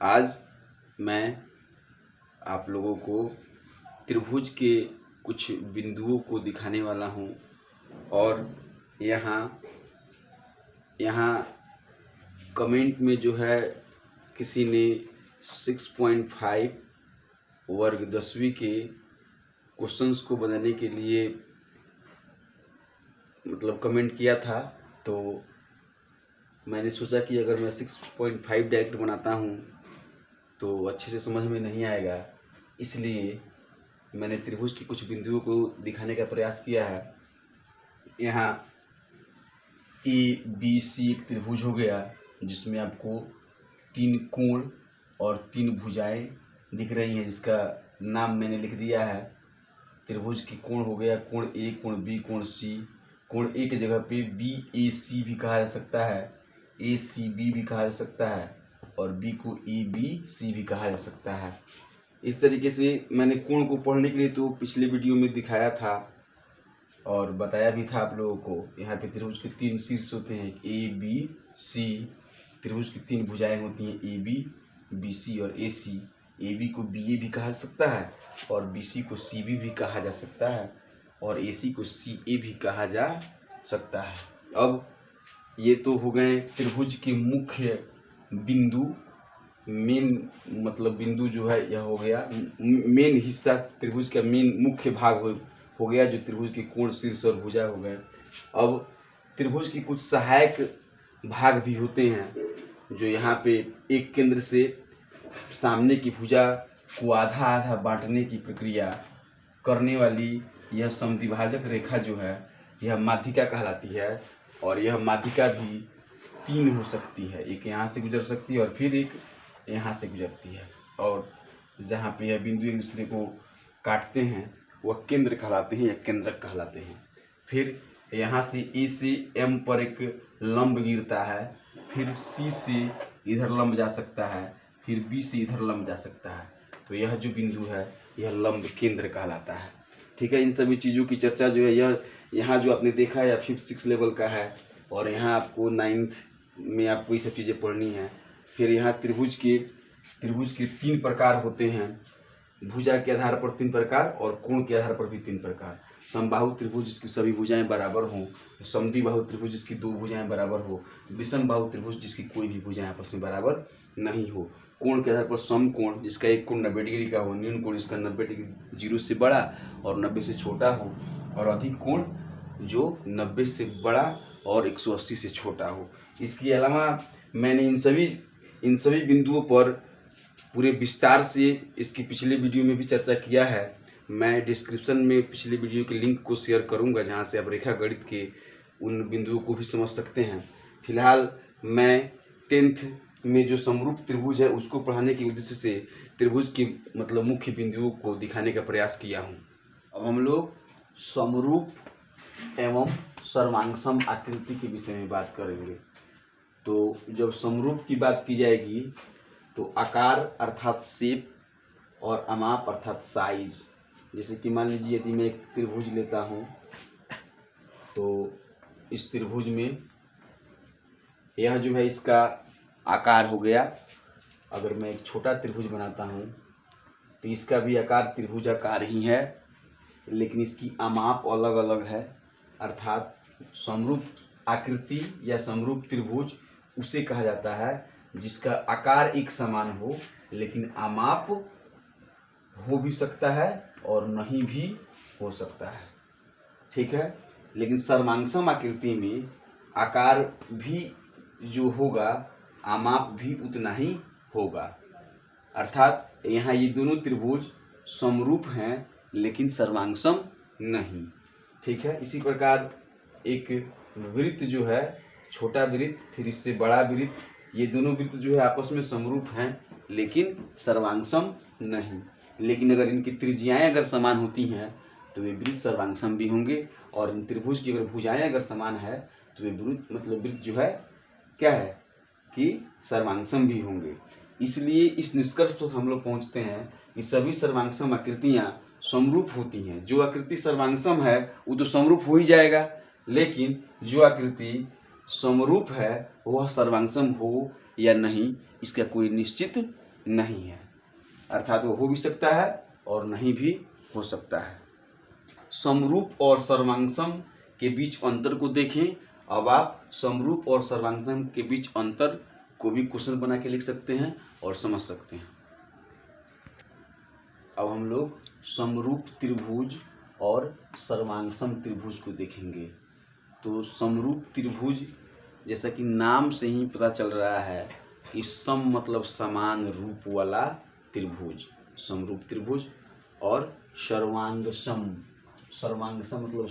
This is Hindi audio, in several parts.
आज मैं आप लोगों को त्रिभुज के कुछ बिंदुओं को दिखाने वाला हूं और यहाँ कमेंट में जो है किसी ने 6.5 वर्ग 10वीं के क्वेश्चंस को बनाने के लिए कमेंट किया था। तो मैंने सोचा कि अगर मैं 6.5 डायरेक्ट बनाता हूँ तो अच्छे से समझ में नहीं आएगा, इसलिए मैंने त्रिभुज के कुछ बिंदुओं को दिखाने का प्रयास किया है। यहाँ ABC एक त्रिभुज हो गया जिसमें आपको 3 कोण और 3 भुजाएं दिख रही हैं, जिसका नाम मैंने लिख दिया है। त्रिभुज के कोण हो गया कोण A, कोण B, कोण C। कोण A की जगह पे BAC भी कहा जा सकता है, ACB भी कहा जा सकता है और B को ABC भी कहा जा सकता है। इस तरीके से मैंने कोण को पढ़ने के लिए तो पिछले वीडियो में दिखाया था और बताया भी था आप लोगों को। यहाँ पे त्रिभुज के 3 शीर्ष होते हैं, ABC। त्रिभुज की 3 भुजाएं होती हैं, AB, BC और AC। AB को BA भी कहा जा सकता है और BC को CB भी कहा जा सकता है और AC को CA भी कहा जा सकता है। अब ये तो हो गए त्रिभुज के मुख्य बिंदु। मेन बिंदु जो है यह हो गया मेन हिस्सा, त्रिभुज का मेन मुख्य भाग हो गया जो त्रिभुज के कोण, शीर्ष और भुजा हो गए। अब त्रिभुज की कुछ सहायक भाग भी होते हैं जो यहाँ पे एक केंद्र से सामने की भुजा को आधा आधा बांटने की प्रक्रिया करने वाली यह समद्विभाजक रेखा जो है यह माध्यिका कहलाती है। और यह माध्यिका भी 3 हो सकती है, एक यहाँ से गुजर सकती है और फिर एक यहाँ से गुजरती है। और जहाँ पे यह बिंदु एक दूसरे को काटते हैं वह केंद्र कहलाते हैं या केंद्रक कहलाते हैं। फिर यहाँ से A से M पर एक लंब गिरता है, फिर C से इधर लंब जा सकता है, फिर B से इधर लंब जा सकता है। तो यह जो बिंदु है यह लंब केंद्र कहलाता है। ठीक है, इन सभी चीज़ों की चर्चा जो है यह यहाँ जो आपने देखा है 5th 6th लेवल का है और यहाँ आपको 9th में आपको ये सब चीज़ें पढ़नी है। फिर यहाँ त्रिभुज के 3 प्रकार होते हैं, भुजा के आधार पर 3 प्रकार और कोण के आधार पर भी 3 प्रकार। समबाहु त्रिभुज जिसकी सभी भुजाएं बराबर हों, समद्विबाहु त्रिभुज जिसकी 2 भुजाएं बराबर हो, विषमबाहु त्रिभुज जिसकी कोई भी भुजाएं आपस में बराबर नहीं हो। कोण के आधार पर समकोण जिसका एक कोण 90 डिग्री का हो, न्यून कोण जिसका 90 डिग्री 0 से बड़ा और 90 से छोटा हो, और अधिक कोण जो 90 से बड़ा और 180 से छोटा हो। इसके अलावा मैंने इन सभी बिंदुओं पर पूरे विस्तार से इसकी पिछले वीडियो में भी चर्चा किया है। मैं डिस्क्रिप्शन में पिछले वीडियो के लिंक को शेयर करूंगा जहां से आप रेखा गणित के उन बिंदुओं को भी समझ सकते हैं। फिलहाल मैं 10th में जो समरूप त्रिभुज है उसको पढ़ाने के उद्देश्य से त्रिभुज के मुख्य बिंदुओं को दिखाने का प्रयास किया हूँ। अब हम लोग समरूप एवं सर्वांगसम आकृति के विषय में बात करेंगे। तो जब समरूप की बात की जाएगी तो आकार अर्थात शेप और अमाप अर्थात साइज। जैसे कि मान लीजिए यदि मैं एक त्रिभुज लेता हूँ तो इस त्रिभुज में यह जो है इसका आकार हो गया। अगर मैं एक छोटा त्रिभुज बनाता हूँ तो इसका भी आकार त्रिभुज आकार ही है, लेकिन इसकी अमाप अलग अलग है। अर्थात समरूप आकृति या समरूप त्रिभुज उसे कहा जाता है जिसका आकार एक समान हो लेकिन अमाप हो भी सकता है और नहीं भी हो सकता है। ठीक है, लेकिन सर्वांगसम आकृति में आकार भी जो होगा अमाप भी उतना ही होगा। अर्थात यहाँ ये दोनों त्रिभुज समरूप हैं लेकिन सर्वांगसम नहीं। ठीक है, इसी प्रकार एक वृत्त जो है, छोटा वृत्त फिर इससे बड़ा वृत्त, ये दोनों वृत्त जो है आपस में समरूप हैं लेकिन सर्वांगसम नहीं। लेकिन अगर इनकी त्रिज्याएं अगर समान होती हैं तो वे वृत्त सर्वांगसम भी होंगे, और इन त्रिभुज की अगर भुजाएं अगर समान है तो वे वृत्त जो है क्या है कि सर्वांगसम भी होंगे। इसलिए इस निष्कर्ष पर हम लोग पहुंचते हैं कि सभी सर्वांगसम आकृतियां समरूप होती हैं। जो आकृति सर्वांगसम है वो तो समरूप हो ही जाएगा, लेकिन जो आकृति समरूप है वह सर्वांगसम हो या नहीं इसका कोई निश्चित नहीं है, अर्थात वो हो भी सकता है और नहीं भी हो सकता है। समरूप और सर्वांगसम के बीच अंतर को देखें। अब आप समरूप और सर्वांगसम के बीच अंतर को भी क्वेश्चन बना के लिख सकते हैं और समझ सकते हैं। अब हम लोग समरूप त्रिभुज और सर्वांगसम त्रिभुज को देखेंगे। तो समरूप त्रिभुज, जैसा कि नाम से ही पता चल रहा है कि सम मतलब समान रूप वाला त्रिभुज, समरूप त्रिभुज। और सर्वांगसम, सर्वांगसम मतलब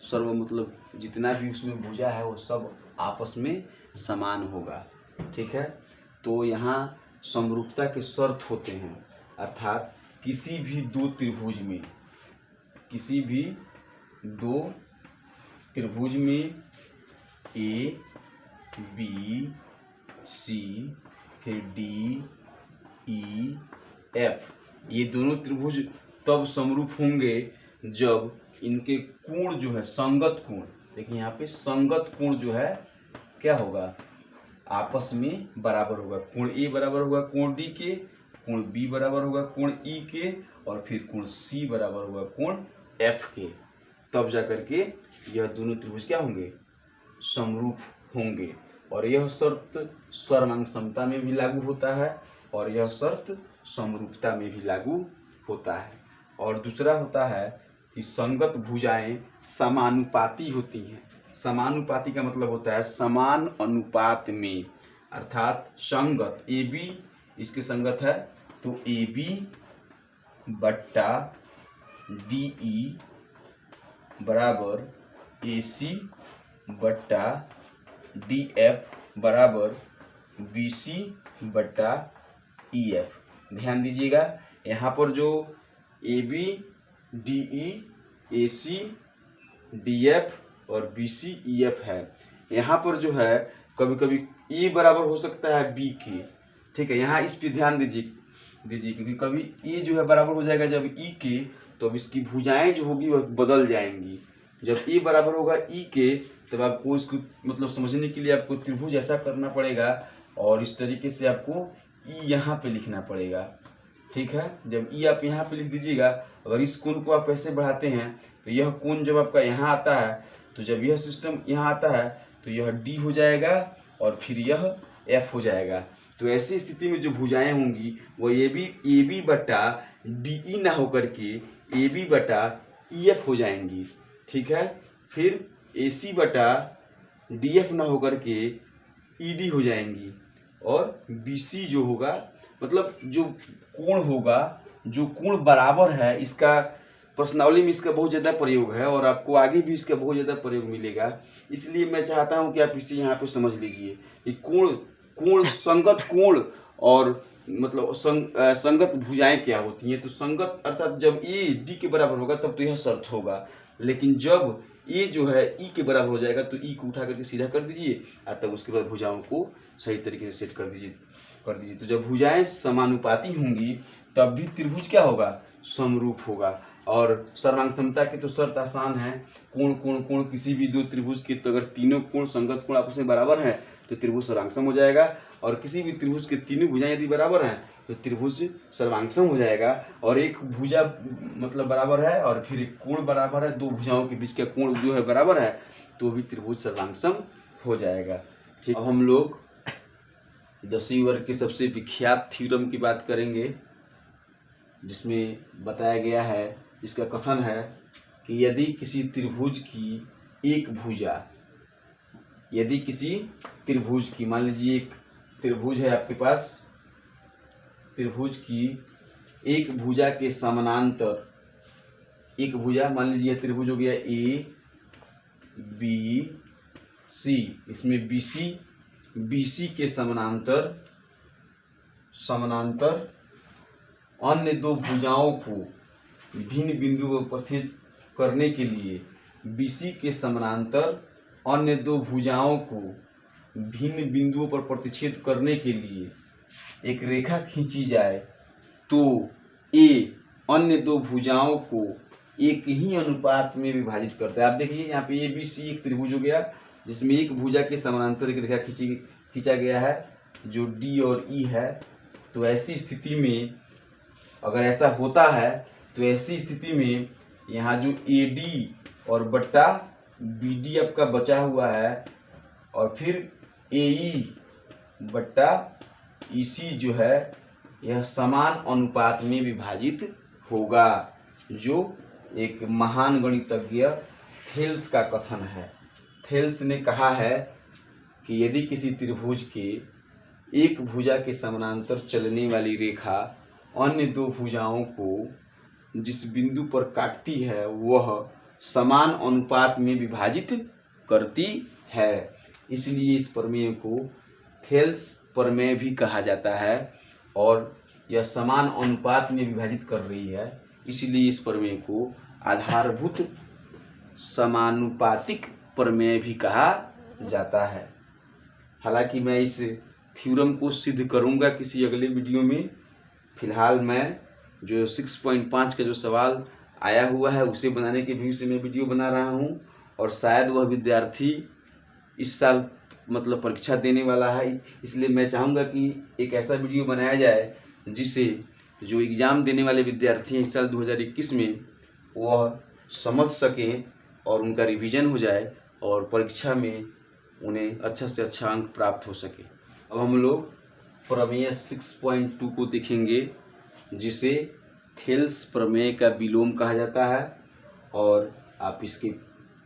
सर्व मतलब जितना भी उसमें भुजा है वो सब आपस में समान होगा। ठीक है, तो यहाँ समरूपता के शर्त होते हैं, अर्थात किसी भी दो त्रिभुज में, किसी भी दो त्रिभुज में ए बी सी फिर डी ई एफ, ये दोनों त्रिभुज तब समरूप होंगे जब इनके कोण जो है संगत कोण, देखिए यहाँ पे संगत कोण जो है क्या होगा, आपस में बराबर होगा। कोण ए बराबर होगा कोण डी के, कोण बी बराबर होगा कोण ई के, और फिर कोण सी बराबर होगा कोण एफ के, तब जा करके यह दोनों त्रिभुज क्या होंगे, समरूप होंगे। और यह शर्त सर्वांगसमता में भी लागू होता है और यह शर्त समरूपता में भी लागू होता है। और दूसरा होता है कि संगत भुजाएं समानुपाती होती हैं। समानुपाती का मतलब होता है समान अनुपात में, अर्थात संगत ए बी इसके संगत है तो ए बी बट्टा डी ई बराबर ए सी बट्टा डी एफ बराबर बी सी बट्टा ई एफ। ध्यान दीजिएगा, यहाँ पर जो A B D E A C D F और बी सी ई एफ है, यहाँ पर जो है कभी कभी ए बराबर हो सकता है बी के। ठीक है, यहाँ इस पे ध्यान दीजिए क्योंकि कभी ए जो है बराबर हो जाएगा जब ई के, तो अब इसकी भुजाएं जो होगी वह बदल जाएंगी। जब ए बराबर होगा ई के तब आपको इसको मतलब समझने के लिए आपको त्रिभुज ऐसा करना पड़ेगा और इस तरीके से आपको ई यहाँ पे लिखना पड़ेगा। ठीक है, जब ई आप यहाँ पे लिख दीजिएगा, अगर इस कोण को आप ऐसे बढ़ाते हैं तो यह कोण जब आपका यहाँ आता है, तो जब यह सिस्टम यहाँ आता है तो यह डी हो जाएगा और फिर यह एफ हो जाएगा। तो ऐसी स्थिति में जो भुजाएं होंगी वो ए बी बटा डी ई ना होकर के ए बी बटा ई एफ हो जाएंगी। ठीक है, फिर ए सी बटा डी एफ ना होकर के ई डी हो जाएंगी, और बी सी जो होगा मतलब जो कोण होगा, जो कोण बराबर है, इसका प्रश्नावली में इसका बहुत ज़्यादा प्रयोग है और आपको आगे भी इसका बहुत ज़्यादा प्रयोग मिलेगा। इसलिए मैं चाहता हूं कि आप इसे यहाँ पे समझ लीजिए कि कोण संगत कोण और मतलब संगत भुजाएं क्या होती हैं। तो संगत अर्थात जब ए डी के बराबर होगा तब तो यह शर्त होगा, लेकिन जब ए जो है ई के बराबर हो जाएगा तो ई को उठा करके सीधा कर दीजिए और तब उसके बाद भुजाओं को सही तरीके से सेट कर दीजिए। तो जब भुजाएं समानुपाती होंगी तब भी त्रिभुज क्या होगा, समरूप होगा। और सर्वांगसमता की तो शर्त आसान है, कोण कोण कोण किसी भी दो त्रिभुज के तो अगर तीनों कोण संगत कोण आपस में बराबर है तो त्रिभुज सर्वांगसम हो जाएगा, और किसी भी त्रिभुज के तीनों भुजाएं यदि बराबर हैं तो त्रिभुज सर्वांगसम हो जाएगा। और एक भुजा मतलब बराबर है और फिर एक कोण बराबर है, दो भुजाओं के बीच का कोण जो है बराबर है तो भी त्रिभुज सर्वांगसम हो जाएगा। ठीक, अब हम लोग 10वीं वर्ग के सबसे विख्यात थ्योरम की बात करेंगे, जिसमें बताया गया है, इसका कथन है कि यदि किसी त्रिभुज की एक भुजा, यदि किसी त्रिभुज की, मान लीजिए एक त्रिभुज है आपके पास, त्रिभुज की एक भुजा के समानांतर, एक भुजा मान लीजिए यह त्रिभुज हो गया ए बी सी, इसमें बी सी के समानांतर अन्य दो भुजाओं को भिन्न बिंदुओं पर प्रतिच्छेद करने के लिए, BC के समानांतर अन्य दो भुजाओं को भिन्न बिंदुओं पर प्रतिच्छेद करने के लिए एक रेखा खींची जाए तो A अन्य दो भुजाओं को एक ही अनुपात में विभाजित करता है। आप देखिए यहाँ पे ABC एक त्रिभुज हो गया जिसमें एक भुजा के समानांतर एक रेखा खींचा गया है जो D और E है, तो ऐसी स्थिति में अगर ऐसा होता है तो ऐसी स्थिति में यहाँ जो AD और बट्टा BD आपका बचा हुआ है और फिर AE बट्टा EC जो है यह समान अनुपात में विभाजित होगा, जो एक महान गणितज्ञ थेल्स का कथन है। थेल्स ने कहा है कि यदि किसी त्रिभुज के एक भुजा के समानांतर चलने वाली रेखा अन्य दो भुजाओं को जिस बिंदु पर काटती है वह समान अनुपात में विभाजित करती है, इसलिए इस प्रमेय को थेल्स प्रमेय भी कहा जाता है। और यह समान अनुपात में विभाजित कर रही है, इसलिए इस प्रमेय को आधारभूत समानुपातिक प्रमेय भी कहा जाता है। हालांकि मैं इस थ्योरम को सिद्ध करूंगा किसी अगले वीडियो में। फिलहाल मैं जो 6.5 का जो सवाल आया हुआ है उसे बनाने के व्यू से मैं वीडियो बना रहा हूं, और शायद वह विद्यार्थी इस साल मतलब परीक्षा देने वाला है, इसलिए मैं चाहूँगा कि एक ऐसा वीडियो बनाया जाए जिसे जो एग्ज़ाम देने वाले विद्यार्थी हैं इस साल 2021 में वह समझ सकें और उनका रिवीजन हो जाए और परीक्षा में उन्हें अच्छा से अच्छा अंक प्राप्त हो सके। अब हम लोग प्रमेय 6.2 को देखेंगे, जिसे थेल्स प्रमेय का विलोम कहा जाता है, और आप इसके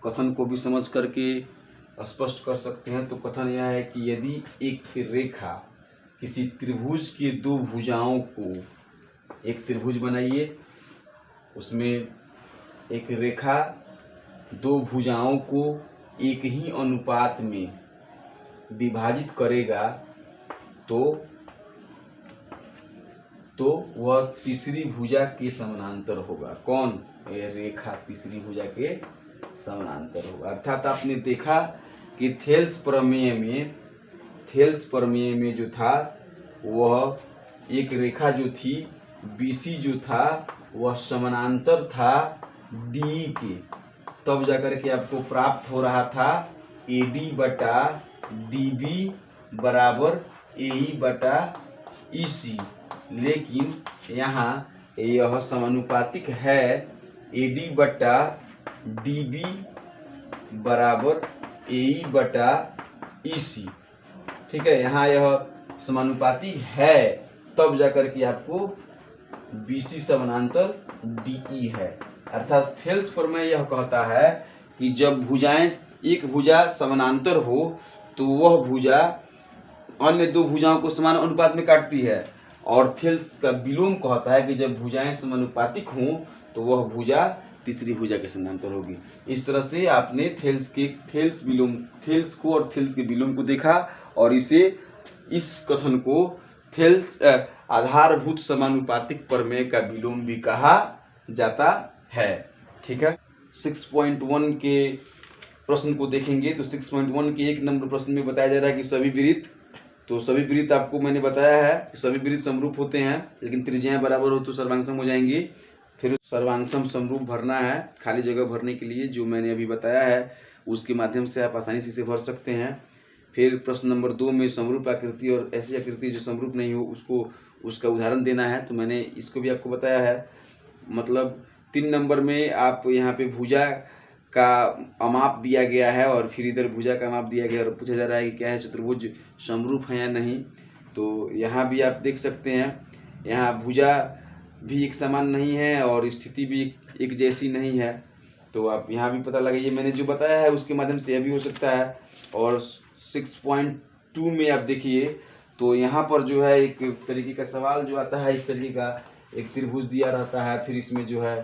कथन को भी समझ करके स्पष्ट कर सकते हैं। तो कथन यह है कि यदि एक रेखा किसी त्रिभुज के दो भुजाओं को, एक त्रिभुज बनाइए, उसमें एक रेखा दो भुजाओं को एक ही अनुपात में विभाजित करेगा तो वह तीसरी भुजा के समानांतर होगा। कौन? यह रेखा तीसरी भुजा के समानांतर होगा। अर्थात आपने देखा कि थेल्स प्रमेय में जो था वह एक रेखा जो थी BC जो था वह समानांतर था DE के, तब जाकर के आपको प्राप्त हो रहा था AD बटा DB बराबर AE बटा EC। लेकिन यहाँ यह समानुपातिक है AD बटा DB बराबर AE बटा EC। ठीक है, यहाँ यह समानुपाती है, तब जाकर के आपको BC समानांतर DE है। अर्थात थेल्स प्रमेय यह कहता है कि जब भुजाएं एक भुजा समानांतर हो तो वह भुजा अन्य दो भुजाओं को समान अनुपात में काटती है, और थेल्स का विलोम कहता है कि जब भुजाएं समानुपातिक हों तो वह भुजा तीसरी भुजा के समानांतर होगी। इस तरह से आपने थेल्स को और थेल्स के विलोम को देखा, और इस कथन को थेल्स आधारभूत समानुपातिक प्रमेय का विलोम भी कहा जाता है। ठीक है, 6.1 के प्रश्न को देखेंगे। तो 6.1 के 1 नंबर प्रश्न में बताया जा रहा है कि सभी वृत्त आपको मैंने बताया है कि सभी वृत्त समरूप होते हैं, लेकिन त्रिज्याएं बराबर हो तो सर्वांगसम हो जाएंगी। फिर सर्वांगसम समरूप भरना है, खाली जगह भरने के लिए जो मैंने अभी बताया है उसके माध्यम से आप आसानी से इसे भर सकते हैं। फिर प्रश्न नंबर 2 में समरूप आकृति और ऐसी आकृति जो समरूप नहीं हो उसका उदाहरण देना है, तो मैंने इसको भी आपको बताया है। मतलब 3 नंबर में आप यहाँ पे भुजा का अमाप दिया गया है और फिर इधर भुजा का माप दिया गया और पूछा जा रहा है कि क्या है चतुर्भुज समरूप है या नहीं। तो यहाँ भी आप देख सकते हैं, यहाँ भुजा भी एक समान नहीं है और स्थिति भी एक जैसी नहीं है, तो आप यहाँ भी पता लगाइए। मैंने जो बताया है उसके माध्यम से यह भी हो सकता है। और 6.2 में आप देखिए तो यहाँ पर जो है एक तरीके का सवाल जो आता है, इस तरीके का एक त्रिभुज दिया रहता है, फिर इसमें जो है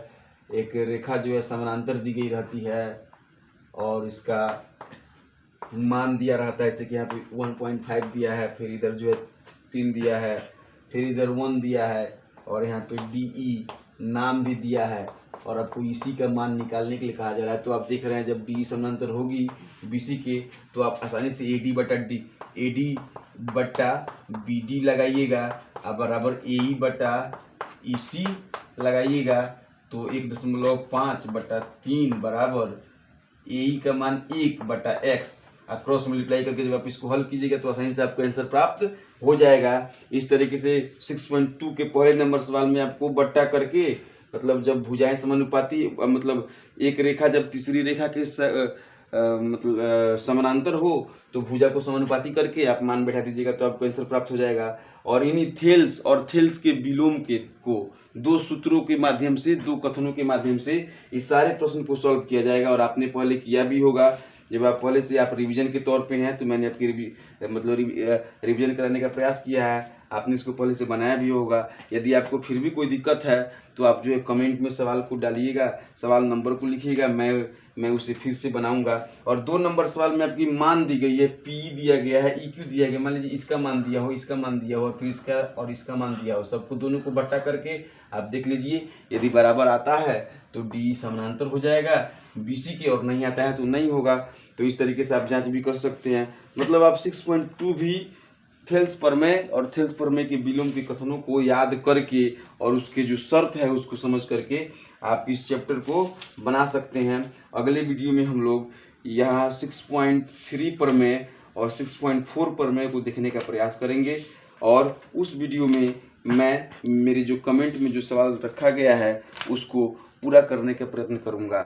एक रेखा जो है समानांतर दी गई रहती है और इसका मान दिया रहता है, जैसे कि यहाँ पे 1.5 दिया है, फिर इधर जो है 3 दिया है, फिर इधर 1 दिया है, और यहाँ पे DE नाम भी दिया है, और आपको EC का मान निकालने के लिए कहा जा रहा है। तो आप देख रहे हैं जब DE समानांतर होगी BC के तो आप आसानी से AD बटा BD लगाइएगा, अब बराबर AE बटा EC लगाइएगा, तो 1.5 बटा 3 बराबर AE का मान 1 बटा x, क्रॉस मल्टीप्लाई करके जब आप इसको हल कीजिएगा तो आसानी से आपको आंसर प्राप्त हो जाएगा। इस तरीके से 6.2 के पहले नंबर सवाल में आपको बट्टा करके, मतलब जब भुजाएं समानुपाती, मतलब एक रेखा जब तीसरी रेखा के समानांतर हो तो भुजा को समानुपाती करके आप मान बैठा दीजिएगा तो आपको आंसर प्राप्त हो जाएगा। और इन्हीं थेल्स और थेल्स के विलोम के को 2 सूत्रों के माध्यम से, 2 कथनों के माध्यम से इस सारे प्रश्न को सॉल्व किया जाएगा। और आपने पहले किया भी होगा, जब आप पहले से आप रिवीजन के तौर पे हैं तो मैंने आपकी रिवीजन कराने का प्रयास किया है, आपने इसको पहले से बनाया भी होगा। यदि आपको फिर भी कोई दिक्कत है तो आप जो है कमेंट में सवाल को डालिएगा, सवाल नंबर को लिखिएगा, मैं उसे फिर से बनाऊंगा। और 2 नंबर सवाल में आपकी मान दी गई है, पी दिया गया है, EQ दिया गया, मान लीजिए इसका मान दिया हो, इसका मान दिया हो, फिर इसका और इसका मान दिया हो, सबको दोनों को बट्टा करके आप देख लीजिए। यदि बराबर आता है तो डी समानांतर हो जाएगा BC के, और नहीं आता है तो नहीं होगा। तो इस तरीके से आप जांच भी कर सकते हैं। मतलब आप 6.2 भी थेल्स प्रमेय और थेल्स प्रमेय के विलोम के कथनों को याद करके और उसके जो शर्त है उसको समझ करके आप इस चैप्टर को बना सकते हैं। अगले वीडियो में हम लोग यहाँ 6.3 प्रमेय और 6.4 प्रमेय को देखने का प्रयास करेंगे। और उस वीडियो में मैं मेरे जो कमेंट में जो सवाल रखा गया है उसको पूरा करने का प्रयत्न करूँगा।